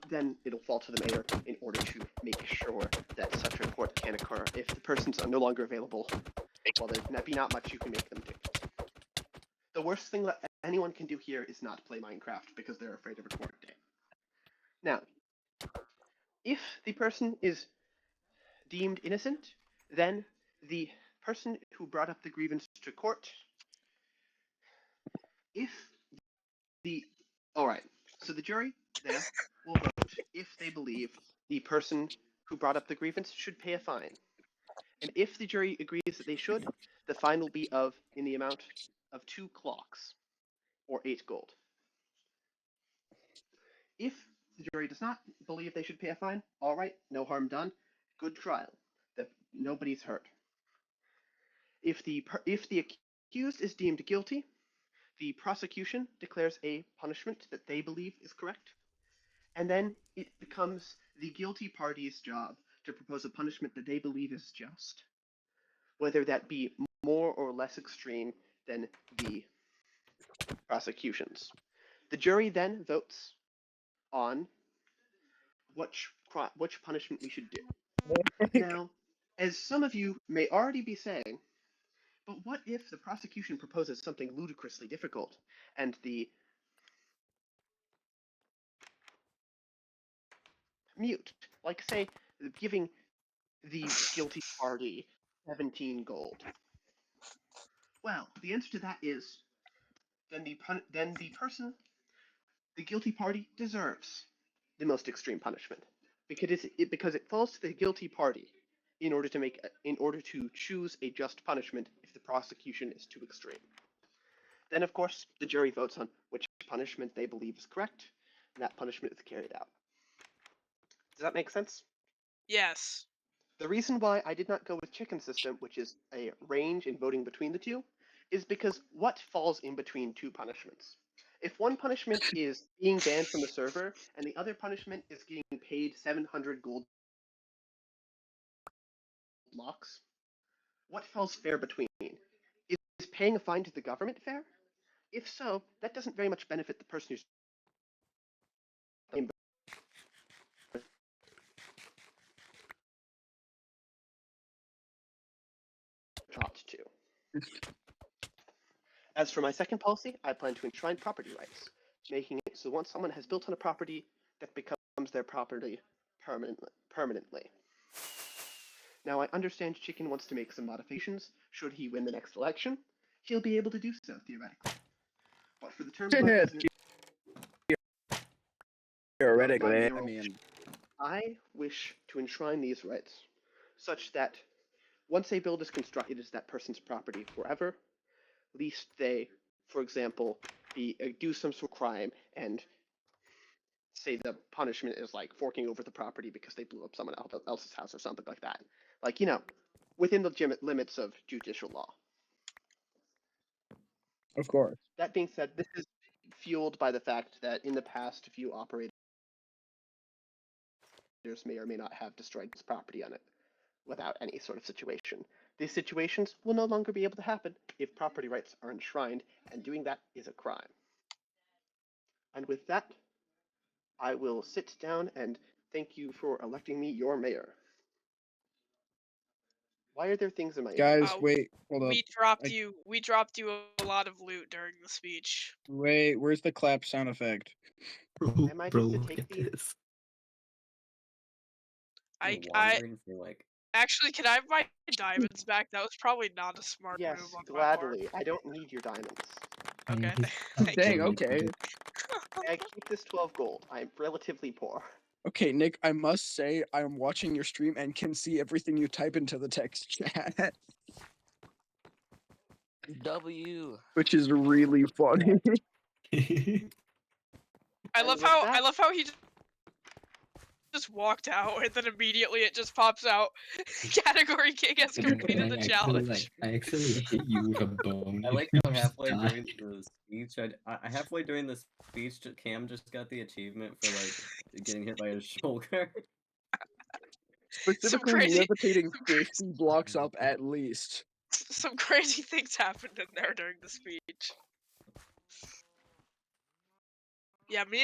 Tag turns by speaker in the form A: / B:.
A: then it'll fall to the mayor in order to make sure that such a court can occur. If the person's no longer available, well, there'd be not much you can make them do. The worst thing that anyone can do here is not play Minecraft because they're afraid of a court day. Now, if the person is deemed innocent, then the person who brought up the grievance to court, alright, so the jury there will vote if they believe the person who brought up the grievance should pay a fine. And if the jury agrees that they should, the fine will be in the amount of 2 clocks, or 8 gold. If the jury does not believe they should pay a fine, alright, no harm done, good trial, nobody's hurt. If the accused is deemed guilty, the prosecution declares a punishment that they believe is correct, and then it becomes the guilty party's job to propose a punishment that they believe is just, whether that be more or less extreme than the prosecution's. The jury then votes on which punishment we should do. Now, as some of you may already be saying, but what if the prosecution proposes something ludicrously difficult, and the mute, like say, giving the guilty party 17 gold? Well, the answer to that is, then the guilty party deserves the most extreme punishment, because it falls to the guilty party in order to choose a just punishment if the prosecution is too extreme. Then, of course, the jury votes on which punishment they believe is correct, and that punishment is carried out. Does that make sense?
B: Yes.
A: The reason why I did not go with chicken system, which is a range in voting between the two, is because what falls in between two punishments? If one punishment is being banned from the server, and the other punishment is getting paid 700 gold blocks, what falls fair between? Is paying a fine to the government fair? If so, that doesn't very much benefit the person who's taught to. As for my second policy, I plan to enshrine property rights, making it so once someone has built on a property, that becomes their property permanently. Now, I understand Chicken wants to make some modifications. Should he win the next election, he'll be able to do so, theoretically. But for the terms of my presidency,
C: theoretically,
A: I wish to enshrine these rights such that once a build is constructed, it is that person's property forever, lest they, for example, do some sort of crime and say the punishment is like forking over the property because they blew up someone else's house or something like that. Like, within the limits of judicial law.
C: Of course.
A: That being said, this is fueled by the fact that in the past, a few operators may or may not have destroyed this property on it without any sort of situation. These situations will no longer be able to happen if property rights are enshrined, and doing that is a crime. And with that, I will sit down and thank you for electing me your mayor. Why are there things in my
C: Guys, wait, hold up.
B: We dropped you a lot of loot during the speech.
C: Wait, where's the clap sound effect?
A: Am I just to take these?
B: Actually, can I have my diamonds back? That was probably not a smart move on my part.
A: Gladly. I don't need your diamonds.
B: Okay.
C: Dang, okay.
A: I keep this 12 gold. I'm relatively poor.
C: Okay, Nick, I must say I'm watching your stream and can see everything you type into the text chat.
D: W.
C: Which is really funny.
B: I love how he just walked out and then immediately it just pops out. Category King has completed the challenge.
E: I actually hit you with a bone.
D: I like how halfway during the speech, halfway during the speech, Cam just got the achievement for like getting hit by his shoulder.
C: Specifically levitating 50 blocks up at least.
B: Some crazy things happened in there during the speech. Yeah, me